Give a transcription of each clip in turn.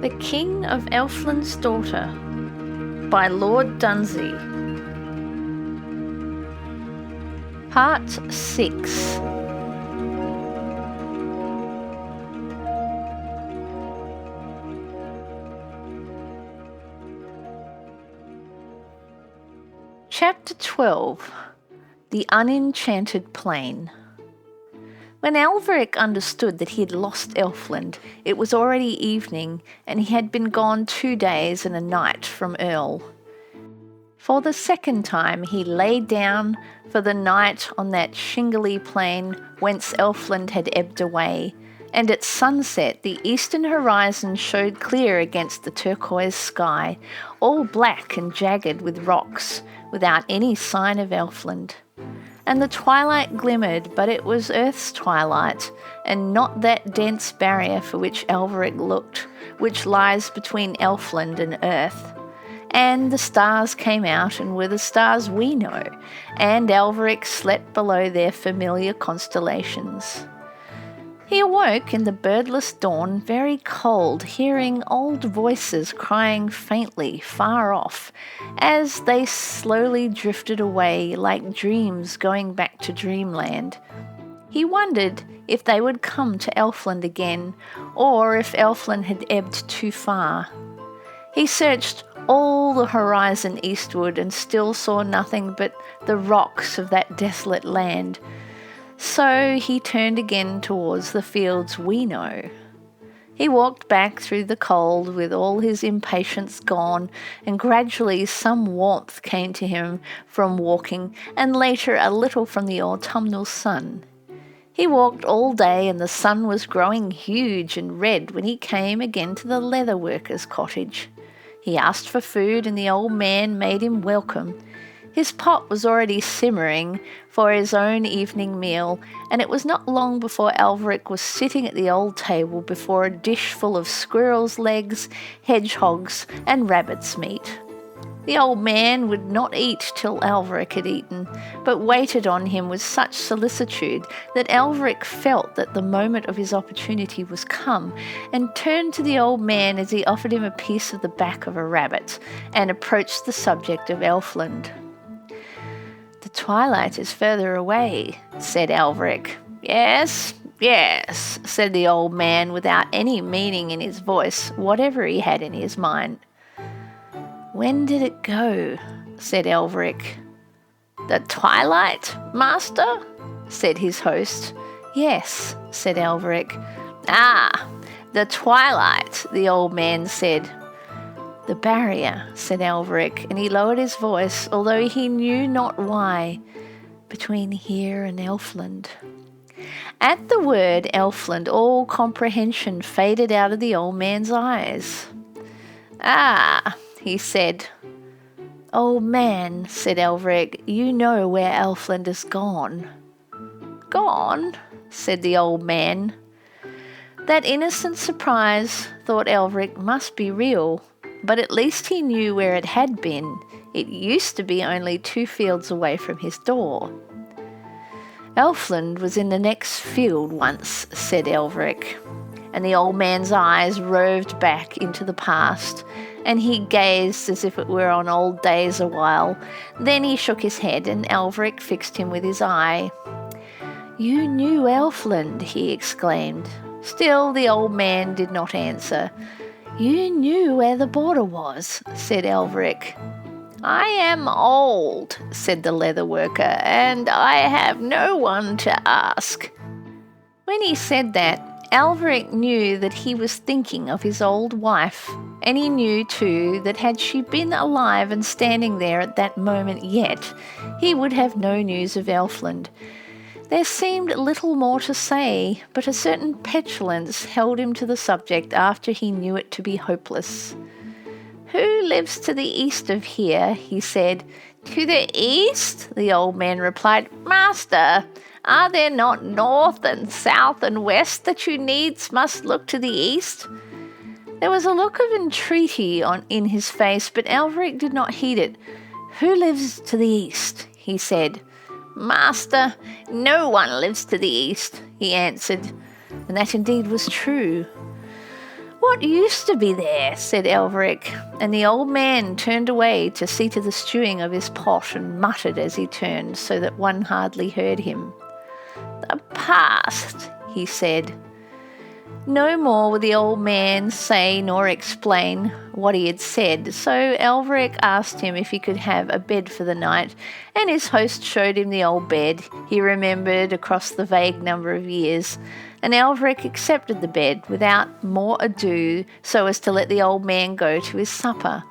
The King of Elfland's Daughter by Lord Dunsay. Part 6. Chapter 12. The Unenchanted Plain. When Elfric understood that he had lost Elfland, it was already evening, and he had been gone 2 days and a night from Earl. For the second time he lay down for the night on that shingly plain whence Elfland had ebbed away, and at sunset the eastern horizon showed clear against the turquoise sky, all black and jagged with rocks, without any sign of Elfland. And the twilight glimmered, but it was Earth's twilight, and not that dense barrier for which Elfric looked, which lies between Elfland and Earth. And the stars came out, and were the stars we know, and Elfric slept below their familiar constellations. He awoke in the birdless dawn very cold, hearing old voices crying faintly far off, as they slowly drifted away like dreams going back to dreamland. He wondered if they would come to Elfland again, or if Elfland had ebbed too far. He searched all the horizon eastward and still saw nothing but the rocks of that desolate land. So he turned again towards the fields we know. He walked back through the cold with all his impatience gone, and gradually some warmth came to him from walking, and later a little from the autumnal sun. He walked all day, and the sun was growing huge and red when he came again to the leather worker's cottage. He asked for food, and the old man made him welcome. His pot was already simmering for his own evening meal, and it was not long before Elfric was sitting at the old table before a dish full of squirrels' legs, hedgehogs, and rabbit's meat. The old man would not eat till Elfric had eaten, but waited on him with such solicitude that Elfric felt that the moment of his opportunity was come, and turned to the old man as he offered him a piece of the back of a rabbit, and approached the subject of Elfland. "The twilight is further away," said Elfric. Yes, said the old man without any meaning in his voice, whatever he had in his mind. "When did it go?" said Elfric. "The twilight, master?" said his host. "Yes," said Elfric. "Ah, the twilight," the old man said. "The barrier," said Elfric, and he lowered his voice, although he knew not why, "between here and Elfland." At the word Elfland, all comprehension faded out of the old man's eyes. "Ah," he said. "Old man," said Elfric, "you know where Elfland has gone." "Gone?" said the old man. That innocent surprise, thought Elfric, must be real. But at least he knew where it had been. It used to be only 2 fields away from his door. "Elfland was in the next field once," said Elfric, and the old man's eyes roved back into the past, and he gazed as if it were on old days a while. Then he shook his head, and Elfric fixed him with his eye. "You knew Elfland," he exclaimed. Still the old man did not answer. "You knew where the border was," said Elfric. "I am old," said the leather worker, "and I have no one to ask." When he said that, Elfric knew that he was thinking of his old wife, and he knew too that had she been alive and standing there at that moment yet, he would have no news of Elfland. There seemed little more to say, but a certain petulance held him to the subject after he knew it to be hopeless. "Who lives to the east of here?" he said. "To the east?" the old man replied. "Master, are there not north and south and west that you needs must look to the east?" There was a look of entreaty in his face, but Elfric did not heed it. "Who lives to the east?" he said. "Master, no one lives to the east," he answered, and that indeed was true. "What used to be there?" said Elfric, and the old man turned away to see to the stewing of his pot and muttered as he turned so that one hardly heard him. "The past," he said. No more would the old man say nor explain what he had said, so Elfric asked him if he could have a bed for the night, and his host showed him the old bed he remembered across the vague number of years, and Elfric accepted the bed without more ado so as to let the old man go to his supper.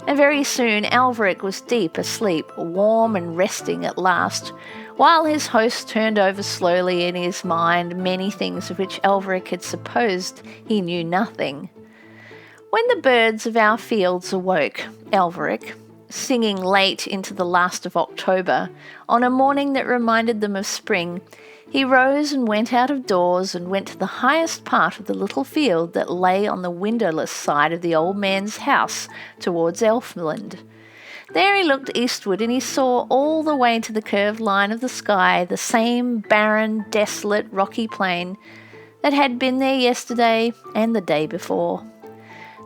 And very soon Elfric was deep asleep, warm and resting at last, while his host turned over slowly in his mind many things of which Elfric had supposed he knew nothing. When the birds of our fields awoke, Elfric, singing late into the last of October, on a morning that reminded them of spring, he rose and went out of doors and went to the highest part of the little field that lay on the windowless side of the old man's house towards Elfland. There he looked eastward, and he saw all the way to the curved line of the sky the same barren, desolate, rocky plain that had been there yesterday and the day before.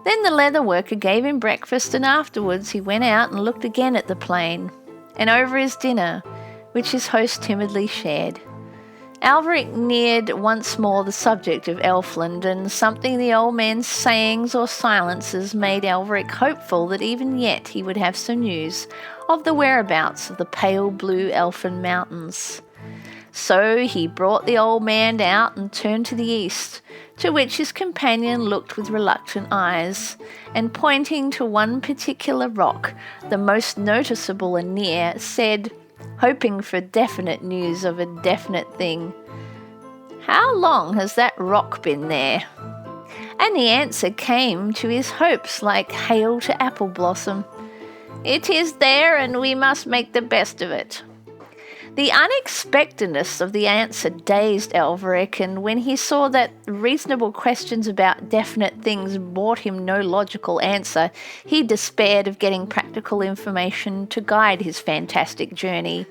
Then the leather worker gave him breakfast, and afterwards he went out and looked again at the plain, and over his dinner, which his host timidly shared. Elfric neared once more the subject of Elfland, and something in the old man's sayings or silences made Elfric hopeful that even yet he would have some news of the whereabouts of the pale blue elfin mountains. So he brought the old man out and turned to the east, to which his companion looked with reluctant eyes, and pointing to one particular rock, the most noticeable and near, said, hoping for definite news of a definite thing, "How long has that rock been there?" And the answer came to his hopes like hail to apple blossom. "It is there, and we must make the best of it." The unexpectedness of the answer dazed Elfric, and when he saw that reasonable questions about definite things brought him no logical answer, he despaired of getting practical information to guide his fantastic journey.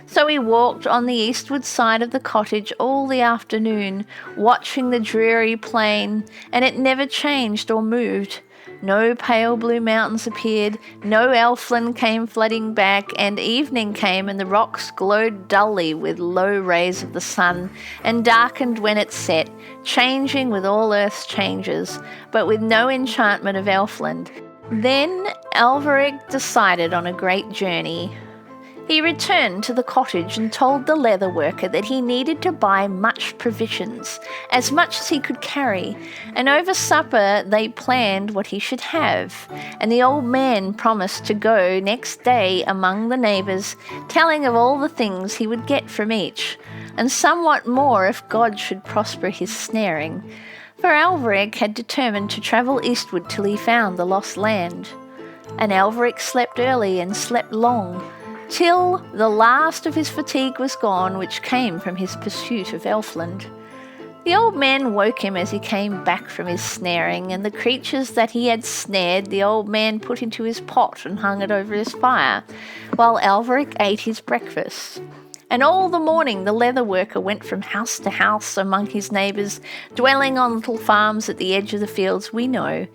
So he walked on the eastward side of the cottage all the afternoon, watching the dreary plain, and it never changed or moved. No pale blue mountains appeared, no Elfland came flooding back, and evening came and the rocks glowed dully with low rays of the sun, and darkened when it set, changing with all earth's changes, but with no enchantment of Elfland. Then Elfric decided on a great journey. He returned to the cottage and told the leather worker that he needed to buy much provisions, as much as he could carry, and over supper they planned what he should have, and the old man promised to go next day among the neighbours, telling of all the things he would get from each, and somewhat more if God should prosper his snaring, for Elfric had determined to travel eastward till he found the lost land. And Elfric slept early and slept long, till the last of his fatigue was gone, which came from his pursuit of Elfland. The old man woke him as he came back from his snaring, and the creatures that he had snared the old man put into his pot and hung it over his fire, while Elfric ate his breakfast. And all the morning the leather worker went from house to house among his neighbours, dwelling on little farms at the edge of the fields we know,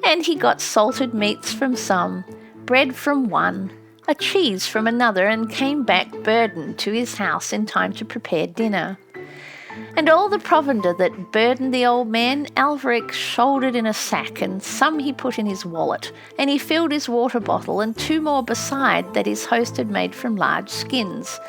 and he got salted meats from some, bread from one, a cheese from another, and came back burdened to his house in time to prepare dinner. And all the provender that burdened the old man, Elfric shouldered in a sack, and some he put in his wallet, and he filled his water bottle, and 2 more beside that his host had made from large skins.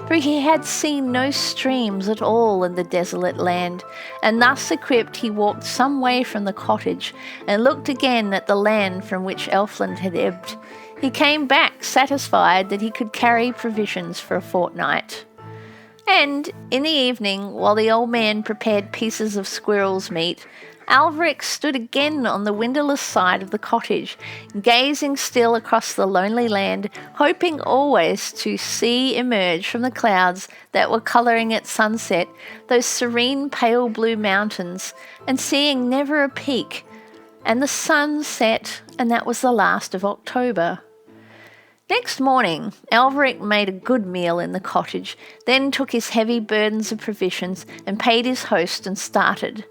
For he had seen no streams at all in the desolate land, and thus equipped he walked some way from the cottage, and looked again at the land from which Elfland had ebbed. He came back satisfied that he could carry provisions for a fortnight. And in the evening, while the old man prepared pieces of squirrel's meat, Elfric stood again on the windowless side of the cottage, gazing still across the lonely land, hoping always to see emerge from the clouds that were colouring at sunset those serene pale blue mountains, and seeing never a peak. And the sun set, and that was the last of October. Next morning, Elfric made a good meal in the cottage, then took his heavy burdens of provisions and paid his host and started.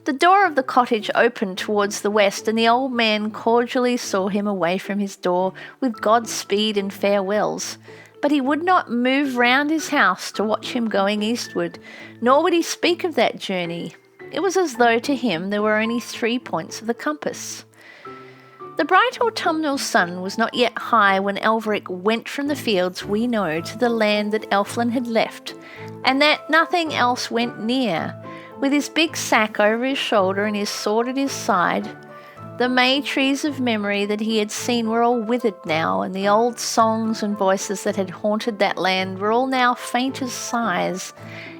The door of the cottage opened towards the west, and the old man cordially saw him away from his door with Godspeed and farewells. But he would not move round his house to watch him going eastward, nor would he speak of that journey. It was as though to him there were only 3 points of the compass. The bright autumnal sun was not yet high when Elfric went from the fields we know to the land that Elfland had left, and that nothing else went near. With his big sack over his shoulder and his sword at his side, the May trees of memory that he had seen were all withered now, and the old songs and voices that had haunted that land were all now faint as sighs,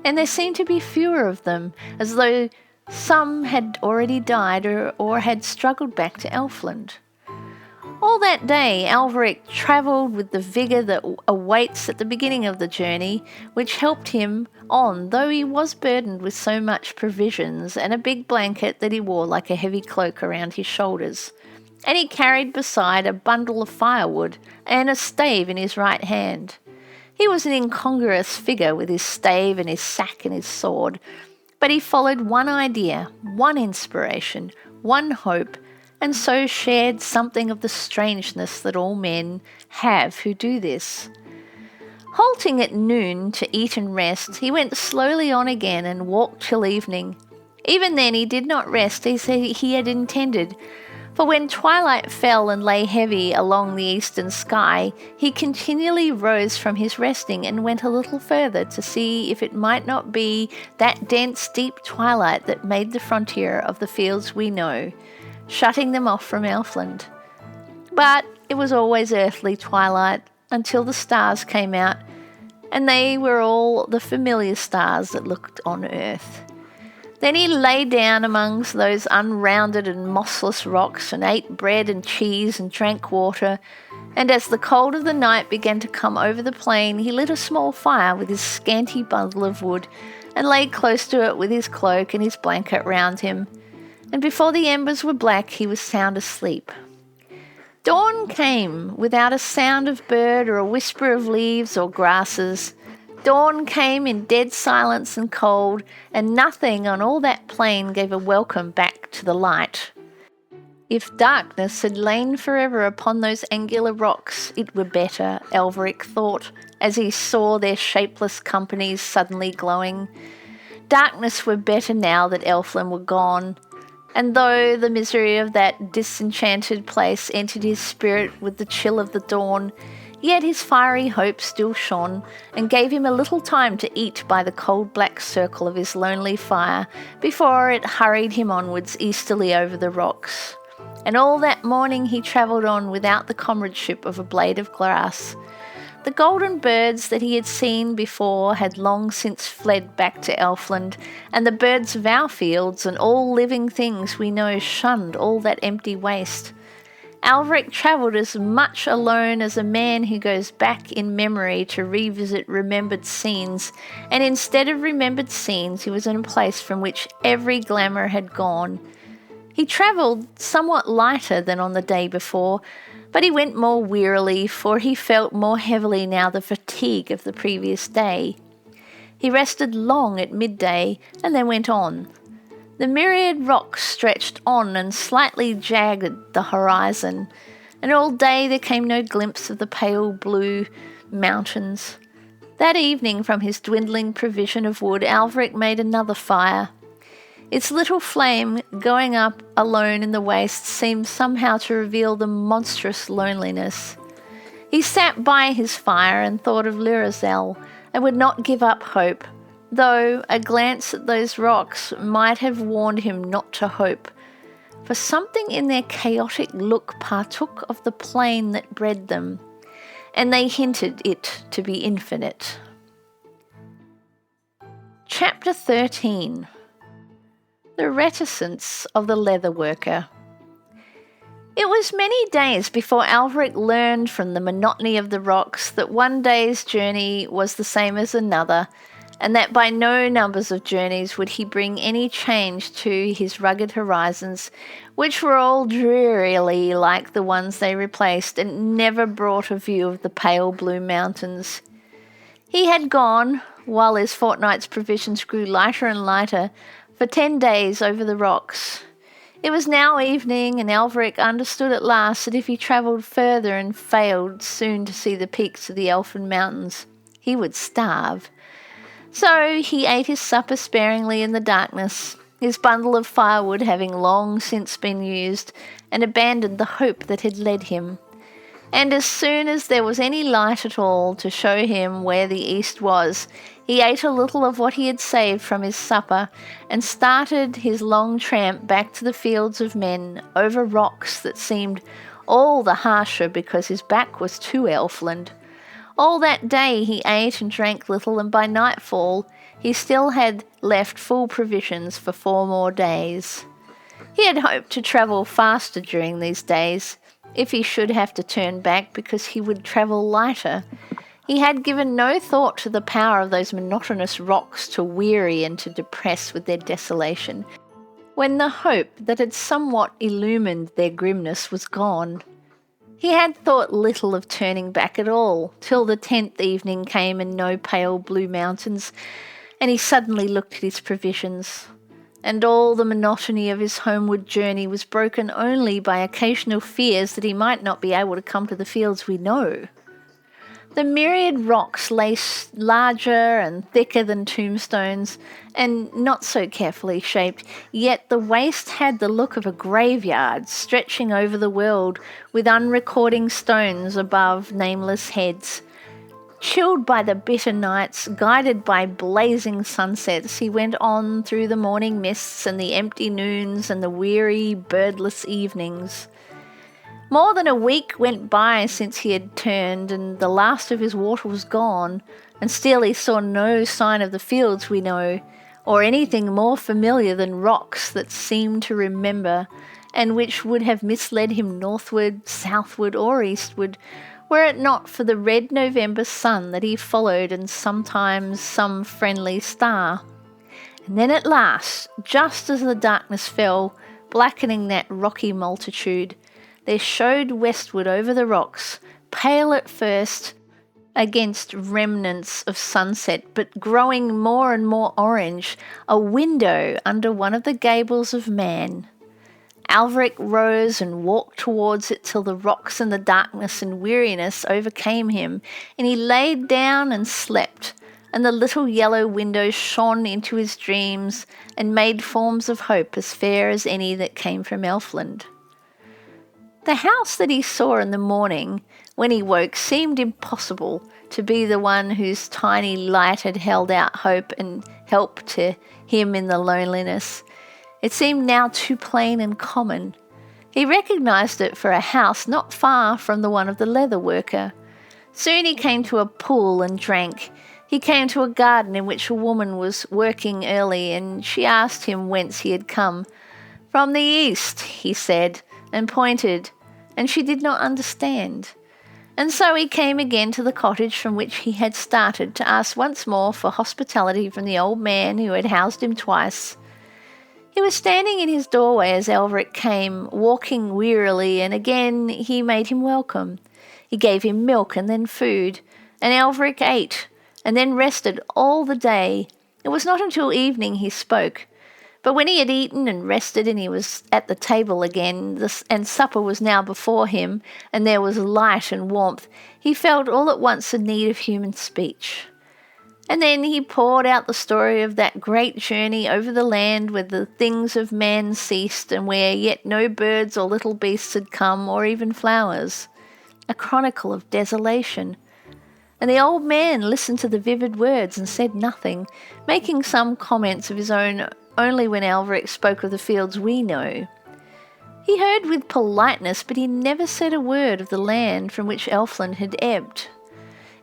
and there seemed to be fewer of them, as though some had already died or had struggled back to Elfland. All that day Elfric travelled with the vigour that awaits at the beginning of the journey, which helped him on, though he was burdened with so much provisions and a big blanket that he wore like a heavy cloak around his shoulders. And he carried beside a bundle of firewood and a stave in his right hand. He was an incongruous figure with his stave and his sack and his sword, but he followed one idea, one inspiration, one hope, and so shared something of the strangeness that all men have who do this. Halting at noon to eat and rest, he went slowly on again and walked till evening. Even then he did not rest as he had intended, for when twilight fell and lay heavy along the eastern sky, he continually rose from his resting and went a little further to see if it might not be that dense, deep twilight that made the frontier of the fields we know, shutting them off from Elfland. But it was always earthly twilight until the stars came out, and they were all the familiar stars that looked on earth. Then he lay down amongst those unrounded and mossless rocks and ate bread and cheese and drank water, and as the cold of the night began to come over the plain, he lit a small fire with his scanty bundle of wood and lay close to it with his cloak and his blanket round him. And before the embers were black, he was sound asleep. Dawn came without a sound of bird or a whisper of leaves or grasses. Dawn came in dead silence and cold, and nothing on all that plain gave a welcome back to the light. If darkness had lain forever upon those angular rocks, it were better, Elfric thought, as he saw their shapeless companies suddenly glowing. Darkness were better now that Elfland were gone. And though the misery of that disenchanted place entered his spirit with the chill of the dawn, yet his fiery hope still shone, and gave him a little time to eat by the cold black circle of his lonely fire before it hurried him onwards easterly over the rocks. And all that morning he travelled on without the comradeship of a blade of grass. The golden birds that he had seen before had long since fled back to Elfland, and the birds of our fields and all living things we know shunned all that empty waste. Elfric travelled as much alone as a man who goes back in memory to revisit remembered scenes, and instead of remembered scenes he was in a place from which every glamour had gone. He travelled somewhat lighter than on the day before, but he went more wearily, for he felt more heavily now the fatigue of the previous day. He rested long at midday and then went on. The myriad rocks stretched on and slightly jagged the horizon, and all day there came no glimpse of the pale blue mountains. That evening, from his dwindling provision of wood, Elfric made another fire. Its little flame going up alone in the waste seemed somehow to reveal the monstrous loneliness. He sat by his fire and thought of Lirazel, and would not give up hope, though a glance at those rocks might have warned him not to hope, for something in their chaotic look partook of the plain that bred them, and they hinted it to be infinite. Chapter 13. The reticence of the leather worker. It was many days before Elfric learned from the monotony of the rocks that one day's journey was the same as another, and that by no numbers of journeys would he bring any change to his rugged horizons, which were all drearily like the ones they replaced, and never brought a view of the pale blue mountains. He had gone, while his fortnight's provisions grew lighter and lighter, for 10 days over the rocks. It was now evening, and Elfric understood at last that if he travelled further and failed soon to see the peaks of the Elfin Mountains, he would starve. So he ate his supper sparingly in the darkness, his bundle of firewood having long since been used, and abandoned the hope that had led him. And as soon as there was any light at all to show him where the east was, he ate a little of what he had saved from his supper and started his long tramp back to the fields of men over rocks that seemed all the harsher because his back was to Elfland. All that day he ate and drank little, and by nightfall he still had left full provisions for 4 more days. He had hoped to travel faster during these days, if he should have to turn back, because he would travel lighter. He had given no thought to the power of those monotonous rocks to weary and to depress with their desolation, when the hope that had somewhat illumined their grimness was gone. He had thought little of turning back at all, till the 10th evening came and no pale blue mountains, and he suddenly looked at his provisions. And all the monotony of his homeward journey was broken only by occasional fears that he might not be able to come to the fields we know. The myriad rocks lay larger and thicker than tombstones, and not so carefully shaped, yet the waste had the look of a graveyard stretching over the world with unrecording stones above nameless heads. Chilled by the bitter nights, guided by blazing sunsets, he went on through the morning mists and the empty noons and the weary, birdless evenings. More than a week went by since he had turned, and the last of his water was gone, and still he saw no sign of the fields we know, or anything more familiar than rocks that seemed to remember, and which would have misled him northward, southward, or eastward, were it not for the red November sun that he followed, and sometimes some friendly star. And then at last, just as the darkness fell, blackening that rocky multitude, there showed westward over the rocks, pale at first against remnants of sunset, but growing more and more orange, a window under one of the gables of Man. Elfric rose and walked towards it till the rocks and the darkness and weariness overcame him, and he laid down and slept, and the little yellow window shone into his dreams and made forms of hope as fair as any that came from Elfland. The house that he saw in the morning when he woke seemed impossible to be the one whose tiny light had held out hope and help to him in the loneliness. It seemed now too plain and common. He recognised it for a house not far from the one of the leather worker. Soon he came to a pool and drank. He came to a garden in which a woman was working early, and she asked him whence he had come. "From the east," he said, and pointed, and she did not understand. And so he came again to the cottage from which he had started, to ask once more for hospitality from the old man who had housed him twice. He was standing in his doorway as Elfric came, walking wearily, and again he made him welcome. He gave him milk and then food, and Elfric ate, and then rested all the day. It was not until evening he spoke. But when he had eaten and rested, and he was at the table again, and supper was now before him, and there was light and warmth, he felt all at once a need of human speech. And then he poured out the story of that great journey over the land where the things of man ceased, and where yet no birds or little beasts had come, or even flowers. A chronicle of desolation. And the old man listened to the vivid words and said nothing, making some comments of his own only when Elfric spoke of the fields we know. He heard with politeness, but he never said a word of the land from which Elfland had ebbed.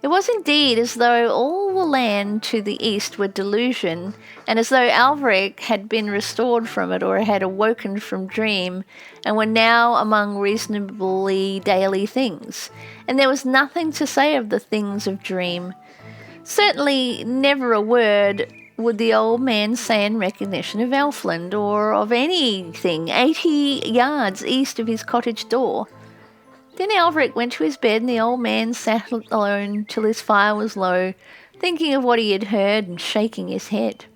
It was indeed as though all the land to the east were delusion, and as though Elfric had been restored from it, or had awoken from dream, and were now among reasonably daily things, and there was nothing to say of the things of dream. Certainly never a word would the old man say in recognition of Elfland, or of anything 80 yards east of his cottage door. Then Elfric went to his bed, and the old man sat alone till his fire was low, thinking of what he had heard and shaking his head.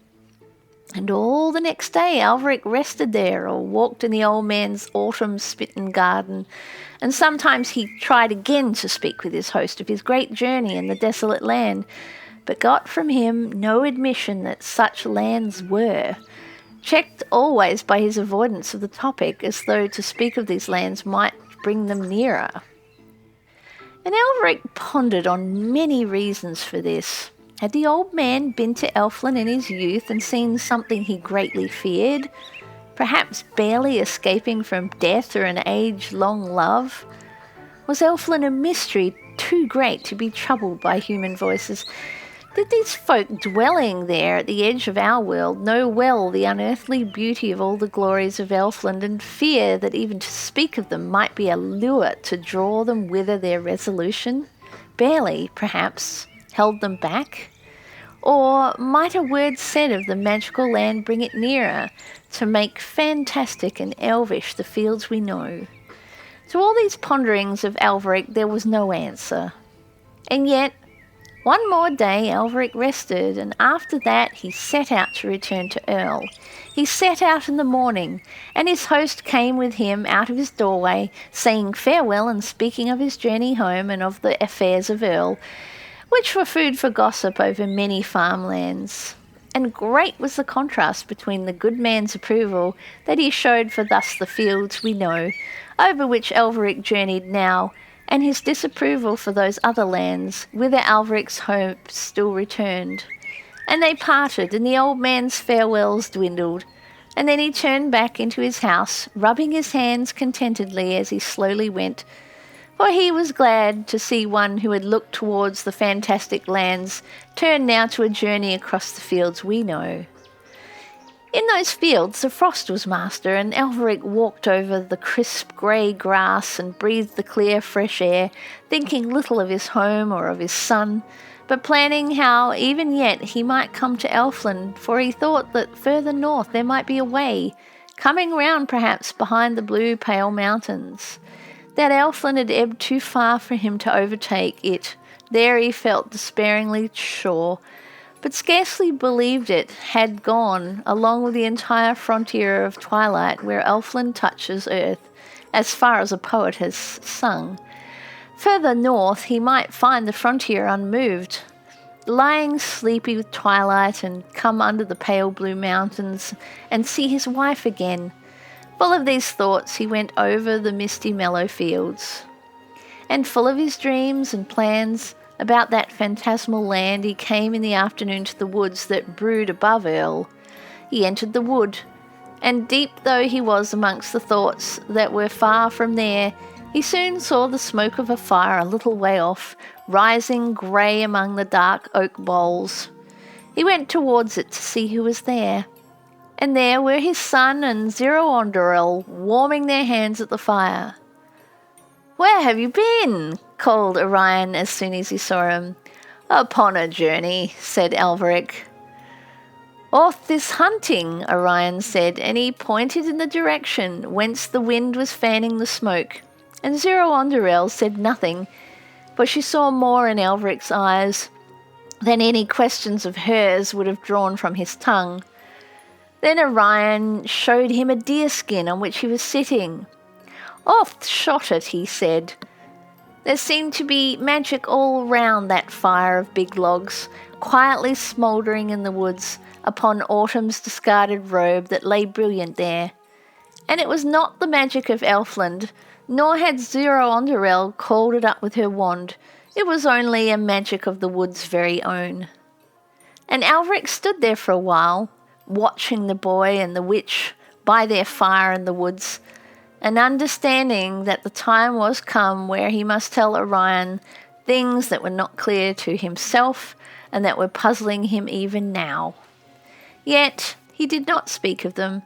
And all the next day Alveric rested there or walked in the old man's autumn-smitten garden, and sometimes he tried again to speak with his host of his great journey in the desolate land, but got from him no admission that such lands were, checked always by his avoidance of the topic, as though to speak of these lands might bring them nearer. And Alveric pondered on many reasons for this. Had the old man been to Elfland in his youth and seen something he greatly feared, perhaps barely escaping from death or an age-long love? Was Elfland a mystery too great to be troubled by human voices? Did these folk dwelling there at the edge of our world know well the unearthly beauty of all the glories of Elfland, and fear that even to speak of them might be a lure to draw them whither their resolution, barely, perhaps, held them back? Or might a word said of the magical land bring it nearer, to make fantastic and elvish the fields we know? To all these ponderings of Alveric there was no answer. And yet, one more day Alveric rested, and after that he set out to return to Earl. He set out in the morning, and his host came with him out of his doorway, saying farewell and speaking of his journey home and of the affairs of Earl, which were food for gossip over many farmlands. And great was the contrast between the good man's approval that he showed for thus the fields we know, over which Alveric journeyed now, and his disapproval for those other lands, whither Alveric's hopes still returned. And they parted, and the old man's farewells dwindled, and then he turned back into his house, rubbing his hands contentedly as he slowly went, for he was glad to see one who had looked towards the fantastic lands turn now to a journey across the fields we know. In those fields the frost was master, and Alveric walked over the crisp grey grass and breathed the clear fresh air, thinking little of his home or of his son, but planning how even yet he might come to Elfland, for he thought that further north there might be a way, coming round perhaps behind the blue pale mountains. That Elfland had ebbed too far for him to overtake it, there he felt despairingly sure, but scarcely believed it had gone along with the entire frontier of twilight where Elfland touches earth, as far as a poet has sung. Further north he might find the frontier unmoved, lying sleepy with twilight, and come under the pale blue mountains and see his wife again. Full of these thoughts he went over the misty mellow fields, and full of his dreams and plans about that phantasmal land, he came in the afternoon to the woods that brood above Earl. He entered the wood, and deep though he was amongst the thoughts that were far from there, he soon saw the smoke of a fire a little way off, rising grey among the dark oak boles. He went towards it to see who was there, and there were his son and Zero-Onderel warming their hands at the fire. "Where have you been?" called Orion as soon as he saw him. "Upon a journey," said Alveric. "Off this hunting," Orion said, and he pointed in the direction whence the wind was fanning the smoke, and Zero-Onderel said nothing, for she saw more in Alveric's eyes than any questions of hers would have drawn from his tongue. Then Orion showed him a deerskin on which he was sitting. "Oft shot it," he said. There seemed to be magic all round that fire of big logs, quietly smouldering in the woods upon autumn's discarded robe that lay brilliant there. And it was not the magic of Elfland, nor had Zero-Onderel called it up with her wand. It was only a magic of the wood's very own. And Alveric stood there for a while, watching the boy and the witch by their fire in the woods, and understanding that the time was come where he must tell Orion things that were not clear to himself and that were puzzling him even now. Yet he did not speak of them,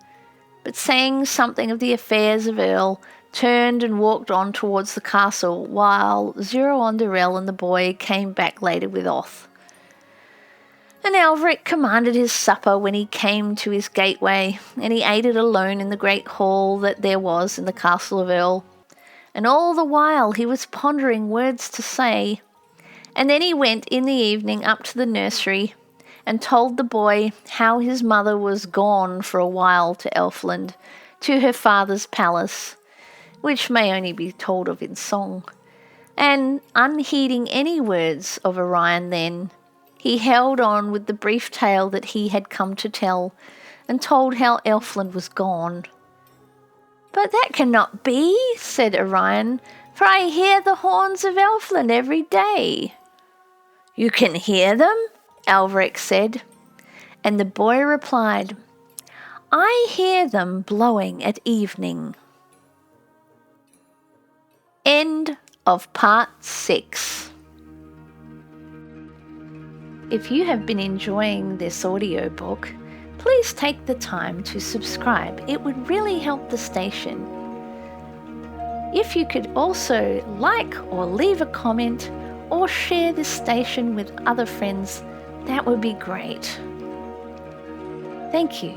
but saying something of the affairs of Earl, turned and walked on towards the castle, while Zero-Onderel and the boy came back later with Oth. And Alveric commanded his supper when he came to his gateway, and he ate it alone in the great hall that there was in the castle of Earl. And all the while he was pondering words to say. And then he went in the evening up to the nursery, and told the boy how his mother was gone for a while to Elfland, to her father's palace, which may only be told of in song. And unheeding any words of Orion then, he held on with the brief tale that he had come to tell, and told how Elfland was gone. "But that cannot be," said Orion, "for I hear the horns of Elfland every day." "You can hear them?" Elfric said. And the boy replied, "I hear them blowing at evening." End of Part 6. If you have been enjoying this audiobook, please take the time to subscribe. It would really help the station. If you could also like or leave a comment or share this station with other friends, that would be great. Thank you.